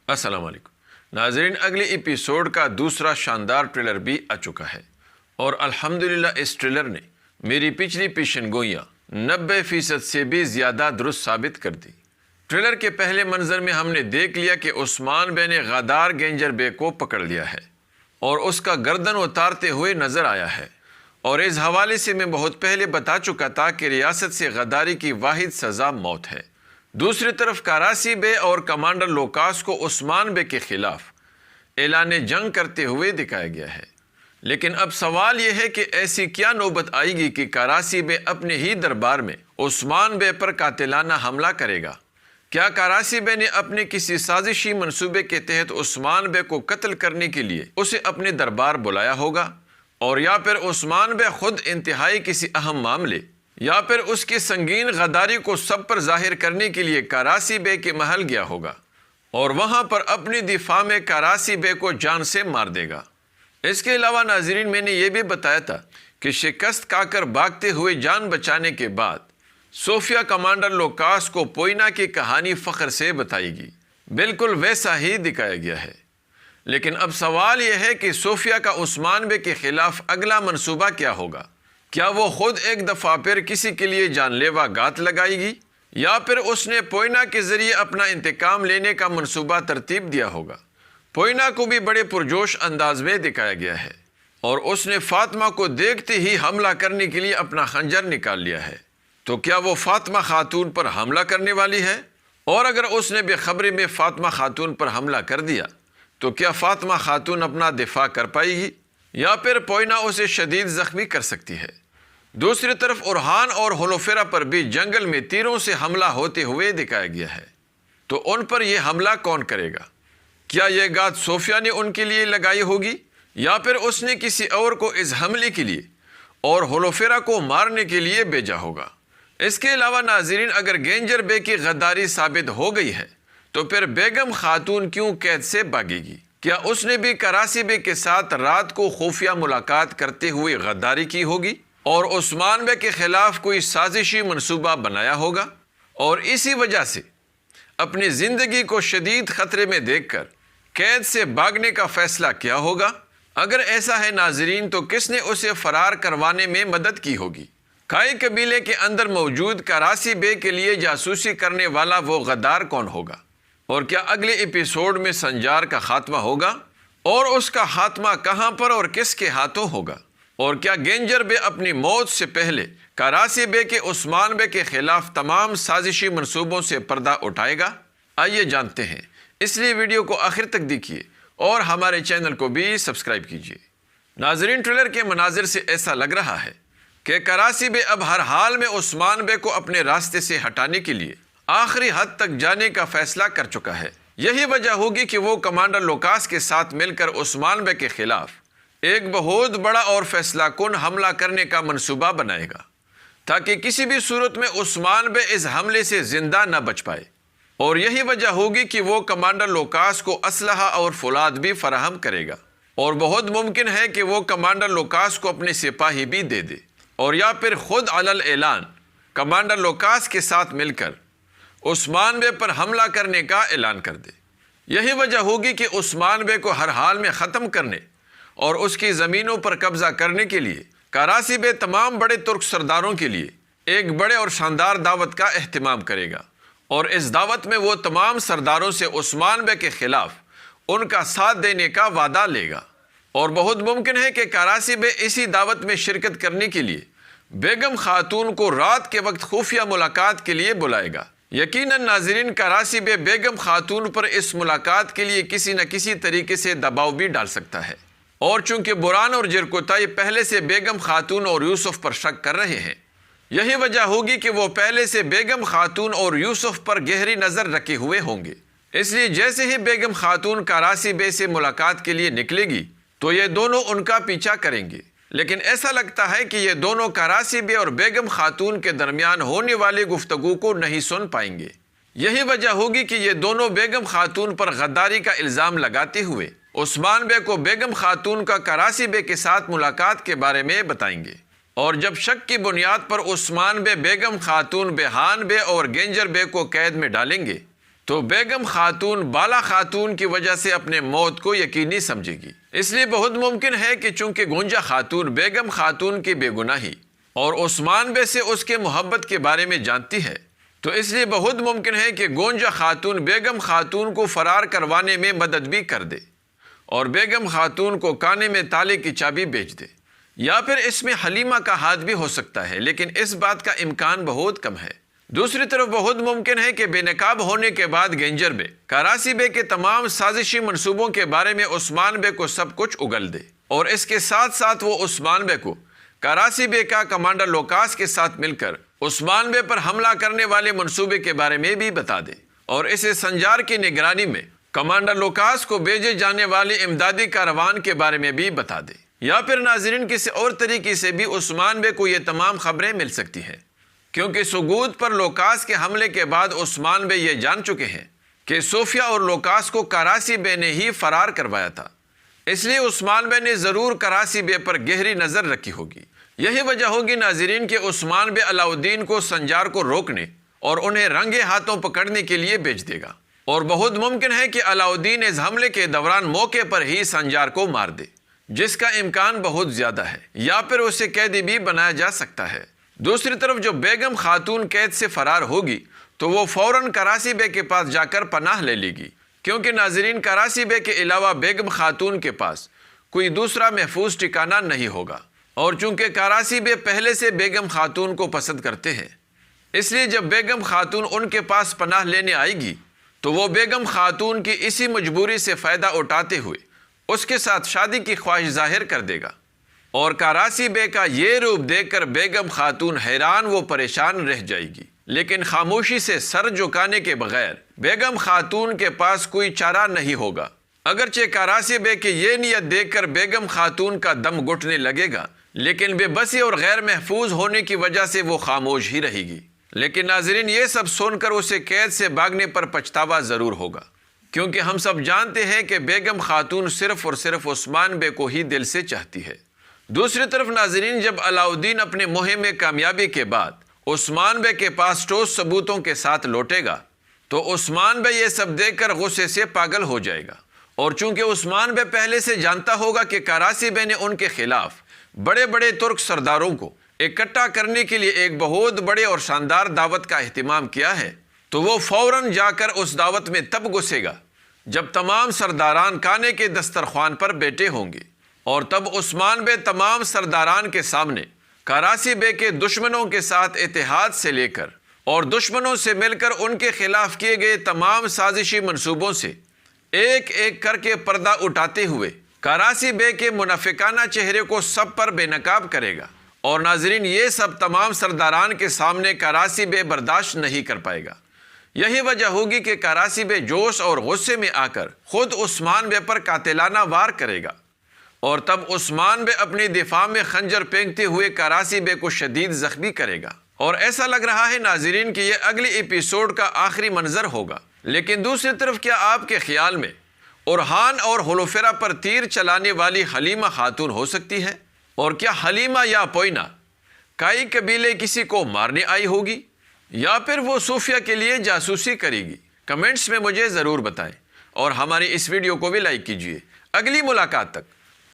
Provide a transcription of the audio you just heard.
السلام علیکم ناظرین، اگلے ایپیسوڈ کا دوسرا شاندار ٹریلر بھی آ چکا ہے اور الحمدللہ اس ٹریلر نے میری پچھلی پیشن گوئیاں 90% سے بھی زیادہ درست ثابت کر دی۔ ٹریلر کے پہلے منظر میں ہم نے دیکھ لیا کہ عثمان بے نے غدار گینجر بے کو پکڑ لیا ہے اور اس کا گردن اتارتے ہوئے نظر آیا ہے، اور اس حوالے سے میں بہت پہلے بتا چکا تھا کہ ریاست سے غداری کی واحد سزا موت ہے۔ دوسری طرف کراسی بے اور کمانڈر لوکاس کو عثمان بے کے خلاف اعلان جنگ کرتے ہوئے دکھایا گیا ہے، لیکن اب سوال یہ ہے کہ ایسی کیا نوبت آئے گی کہ کراسی بے اپنے ہی دربار میں عثمان بے پر قاتلانہ حملہ کرے گا؟ کیا کراسی بے نے اپنے کسی سازشی منصوبے کے تحت عثمان بے کو قتل کرنے کے لیے اسے اپنے دربار بلایا ہوگا، اور یا پھر عثمان بے خود انتہائی کسی اہم معاملے یا پھر اس کی سنگین غداری کو سب پر ظاہر کرنے کے لیے کراسی بے کے محل گیا ہوگا اور وہاں پر اپنی دفاع میں کراسی بے کو جان سے مار دے گا۔ اس کے علاوہ ناظرین، میں نے یہ بھی بتایا تھا کہ شکست کھا کر بھاگتے ہوئے جان بچانے کے بعد صوفیہ کمانڈر لوکاس کو پوئینا کی کہانی فخر سے بتائے گی۔ بالکل ویسا ہی دکھایا گیا ہے، لیکن اب سوال یہ ہے کہ صوفیہ کا عثمان بے کے خلاف اگلا منصوبہ کیا ہوگا؟ کیا وہ خود ایک دفعہ پھر کسی کے لیے جان لیوا گات لگائے گی، یا پھر اس نے پوئینا کے ذریعے اپنا انتقام لینے کا منصوبہ ترتیب دیا ہوگا؟ پوئینا کو بھی بڑے پرجوش انداز میں دکھایا گیا ہے اور اس نے فاطمہ کو دیکھتے ہی حملہ کرنے کے لیے اپنا خنجر نکال لیا ہے۔ تو کیا وہ فاطمہ خاتون پر حملہ کرنے والی ہے؟ اور اگر اس نے بے خبری میں فاطمہ خاتون پر حملہ کر دیا تو کیا فاطمہ خاتون اپنا دفاع کر پائے گی، یا پھر پوئینا اسے شدید زخمی کر سکتی ہے؟ دوسری طرف اورہان اور ہولوفیرا پر بھی جنگل میں تیروں سے حملہ ہوتے ہوئے دکھایا گیا ہے، تو ان پر یہ حملہ کون کرے گا؟ کیا یہ گات صوفیہ نے ان کے لیے لگائی ہوگی، یا پھر اس نے کسی اور کو اس حملے کے لیے اور ہولوفیرا کو مارنے کے لیے بھیجا ہوگا؟ اس کے علاوہ ناظرین، اگر گینجر بے کی غداری ثابت ہو گئی ہے تو پھر بیگم خاتون کیوں قید سے بھاگے گی؟ کیا اس نے بھی کراسی بے کے ساتھ رات کو خفیہ ملاقات کرتے ہوئے غداری کی ہوگی اور عثمان بے کے خلاف کوئی سازشی منصوبہ بنایا ہوگا، اور اسی وجہ سے اپنی زندگی کو شدید خطرے میں دیکھ کر قید سے بھاگنے کا فیصلہ کیا ہوگا؟ اگر ایسا ہے ناظرین، تو کس نے اسے فرار کروانے میں مدد کی ہوگی؟ کائی قبیلے کے اندر موجود کراسی بے کے لیے جاسوسی کرنے والا وہ غدار کون ہوگا؟ اور کیا اگلے ایپیسوڈ میں سنجار کا خاتمہ ہوگا، اور اس کا خاتمہ کہاں پر اور کس کے ہاتھوں ہوگا؟ اور کیا گینجر بے اپنی موت سے پہلے کراسی بے کے عثمان بے کے خلاف تمام سازشی منصوبوں سے پردہ اٹھائے گا؟ آئیے جانتے ہیں، اس لیے ویڈیو کو آخر تک دیکھیے اور ہمارے چینل کو بھی سبسکرائب کیجیے۔ ناظرین، ٹریلر کے مناظر سے ایسا لگ رہا ہے کہ کراسی بے اب ہر حال میں عثمان بے کو اپنے راستے سے ہٹانے کے لیے آخری حد تک جانے کا فیصلہ کر چکا ہے۔ یہی وجہ ہوگی کہ وہ کمانڈر لوکاس کے ساتھ مل کر عثمان بے کے خلاف ایک بہت بڑا اور فیصلہ کن حملہ کرنے کا منصوبہ بنائے گا، تاکہ کسی بھی صورت میں عثمان بے اس حملے سے زندہ نہ بچ پائے، اور یہی وجہ ہوگی کہ وہ کمانڈر لوکاس کو اسلحہ اور فولاد بھی فراہم کرے گا، اور بہت ممکن ہے کہ وہ کمانڈر لوکاس کو اپنے سپاہی بھی دے دے، اور یا پھر خود علل اعلان کمانڈر لوکاس کے ساتھ مل کر عثمان بے پر حملہ کرنے کا اعلان کر دے۔ یہی وجہ ہوگی کہ عثمان بے کو ہر حال میں ختم کرنے اور اس کی زمینوں پر قبضہ کرنے کے لیے کراسی بے تمام بڑے ترک سرداروں کے لیے ایک بڑے اور شاندار دعوت کا اہتمام کرے گا، اور اس دعوت میں وہ تمام سرداروں سے عثمان بے کے خلاف ان کا ساتھ دینے کا وعدہ لے گا، اور بہت ممکن ہے کہ کراسی بے اسی دعوت میں شرکت کرنے کے لیے بیگم خاتون کو رات کے وقت خفیہ ملاقات کے لیے بلائے گا۔ یقیناً ناظرین، کراسی بے بیگم خاتون پر اس ملاقات کے لیے کسی نہ کسی طریقے سے دباؤ بھی ڈال سکتا ہے، اور چونکہ بران اور جرکوتائی پہلے سے بیگم خاتون اور یوسف پر شک کر رہے ہیں، یہی وجہ ہوگی کہ وہ پہلے سے بیگم خاتون اور یوسف پر گہری نظر رکھے ہوئے ہوں گے۔ اس لیے جیسے ہی بیگم خاتون کراسی بے سے ملاقات کے لیے نکلے گی تو یہ دونوں ان کا پیچھا کریں گے، لیکن ایسا لگتا ہے کہ یہ دونوں کراسی بے اور بیگم خاتون کے درمیان ہونے والی گفتگو کو نہیں سن پائیں گے۔ یہی وجہ ہوگی کہ یہ دونوں بیگم خاتون پر غداری کا الزام لگاتے ہوئے عثمان بے کو بیگم خاتون کا کراسی بے کے ساتھ ملاقات کے بارے میں بتائیں گے، اور جب شک کی بنیاد پر عثمان بے بیگم خاتون، بیہان بے اور گینجر بے کو قید میں ڈالیں گے تو بیگم خاتون بالا خاتون کی وجہ سے اپنے موت کو یقینی سمجھے گی۔ اس لیے بہت ممکن ہے کہ چونکہ گونجا خاتون بیگم خاتون کی بے گناہی اور عثمان بے سے اس کے محبت کے بارے میں جانتی ہے، تو اس لیے بہت ممکن ہے کہ گونجا خاتون بیگم خاتون کو فرار کروانے میں مدد بھی کر دے اور بیگم خاتون کو کانے میں تالے کی چابی بیچ دے، یا پھر اس میں حلیمہ کا ہاتھ بھی ہو سکتا ہے، لیکن اس بات کا امکان بہت کم ہے۔ دوسری طرف بہت ممکن ہے کہ بے نقاب ہونے کے بعد گینجر بے کراسی بے کے تمام سازشی منصوبوں کے بارے میں عثمان بے کو سب کچھ اگل دے، اور اس کے ساتھ ساتھ وہ عثمان بے کو کراسی بے کا کمانڈر لوکاس کے ساتھ مل کر عثمان بے پر حملہ کرنے والے منصوبے کے بارے میں بھی بتا دے، اور اسے سنجار کی نگرانی میں کمانڈر لوکاس کو بھیجے جانے والے امدادی کاروان کے بارے میں بھی بتا دے، یا پھر ناظرین کسی اور طریقے سے بھی عثمان بے کو یہ تمام خبریں مل سکتی ہیں، کیونکہ سگوت پر لوکاس کے حملے کے بعد عثمان بے یہ جان چکے ہیں کہ صوفیہ اور لوکاس کو کراسی بے نے ہی فرار کروایا تھا، اس لیے عثمان بے نے ضرور کراسی بے پر گہری نظر رکھی ہوگی۔ یہی وجہ ہوگی ناظرین کہ عثمان بے علاء الدین کو سنجار کو روکنے اور انہیں رنگے ہاتھوں پکڑنے کے لیے بھیج دے گا، اور بہت ممکن ہے کہ علاء الدین اس حملے کے دوران موقع پر ہی سنجار کو مار دے، جس کا امکان بہت زیادہ ہے، یا پھر اسے قیدی بھی بنایا جا سکتا ہے۔ دوسری طرف جو بیگم خاتون قید سے فرار ہوگی تو وہ فوراً کراسی بے کے پاس جا کر پناہ لے لے گی، کیونکہ ناظرین کراسی بے کے علاوہ بیگم خاتون کے پاس کوئی دوسرا محفوظ ٹھکانہ نہیں ہوگا، اور چونکہ کراسی بے پہلے سے بیگم خاتون کو پسند کرتے ہیں، اس لیے جب بیگم خاتون ان کے پاس پناہ لینے آئے گی تو وہ بیگم خاتون کی اسی مجبوری سے فائدہ اٹھاتے ہوئے اس کے ساتھ شادی کی خواہش ظاہر کر دے گا، اور کراسی بے کا یہ روپ دیکھ کر بیگم خاتون حیران و پریشان رہ جائے گی، لیکن خاموشی سے سر جھکانے کے بغیر بیگم خاتون کے پاس کوئی چارہ نہیں ہوگا۔ اگرچہ کراسی بے کی یہ نیت دیکھ کر بیگم خاتون کا دم گھٹنے لگے گا، لیکن بے بسی اور غیر محفوظ ہونے کی وجہ سے وہ خاموش ہی رہے گی۔ لیکن ناظرین یہ سب سن کر اسے قید سے بھاگنے پر پچھتاوا ضرور ہوگا، کیونکہ ہم سب جانتے ہیں کہ بیگم خاتون صرف اور صرف عثمان بے کو ہی دل سے چاہتی ہے۔ دوسری طرف ناظرین جب علاء الدین اپنے مہم میں کامیابی کے بعد عثمان بے کے پاس ٹھوس ثبوتوں کے ساتھ لوٹے گا تو عثمان بے یہ سب دیکھ کر غصے سے پاگل ہو جائے گا، اور چونکہ عثمان بے پہلے سے جانتا ہوگا کہ کراسی بے نے ان کے خلاف بڑے بڑے ترک سرداروں کو اکٹھا کرنے کے لیے ایک بہت بڑے اور شاندار دعوت کا اہتمام کیا ہے، تو وہ فوراً جا کر اس دعوت میں تب گھسے گا جب تمام سرداران کانے کے دسترخوان پر بیٹھے ہوں گے، اور تب عثمان بے تمام سرداران کے سامنے کراسی بے کے دشمنوں کے ساتھ اتحاد سے لے کر اور دشمنوں سے مل کر ان کے خلاف کیے گئے تمام سازشی منصوبوں سے ایک ایک کر کے پردہ اٹھاتے ہوئے کراسی بے کے منافقانہ چہرے کو سب پر بے نقاب کرے گا، اور ناظرین یہ سب تمام سرداران کے سامنے کراسی بے برداشت نہیں کر پائے گا۔ یہی وجہ ہوگی کہ کراسی بے جوش اور غصے میں آ کر خود عثمان بے پر قاتلانہ وار کرے گا، اور تب عثمان بے اپنی دفاع میں خنجر پھینکتے ہوئے کراسی بے کو شدید زخمی کرے گا، اور ایسا لگ رہا ہے ناظرین کہ یہ اگلی ایپیسوڈ کا آخری منظر ہوگا۔ لیکن دوسری طرف کیا آپ کے خیال میں اورحان اور ہولوفیرا پر تیر چلانے والی حلیمہ خاتون ہو سکتی ہے؟ اور کیا حلیمہ یا پوئنہ کائی قبیلے کسی کو مارنے آئی ہوگی، یا پھر وہ صوفیہ کے لیے جاسوسی کرے گی؟ کمنٹس میں مجھے ضرور بتائیں، اور ہماری اس ویڈیو کو بھی لائک کیجیے۔ اگلی ملاقات تک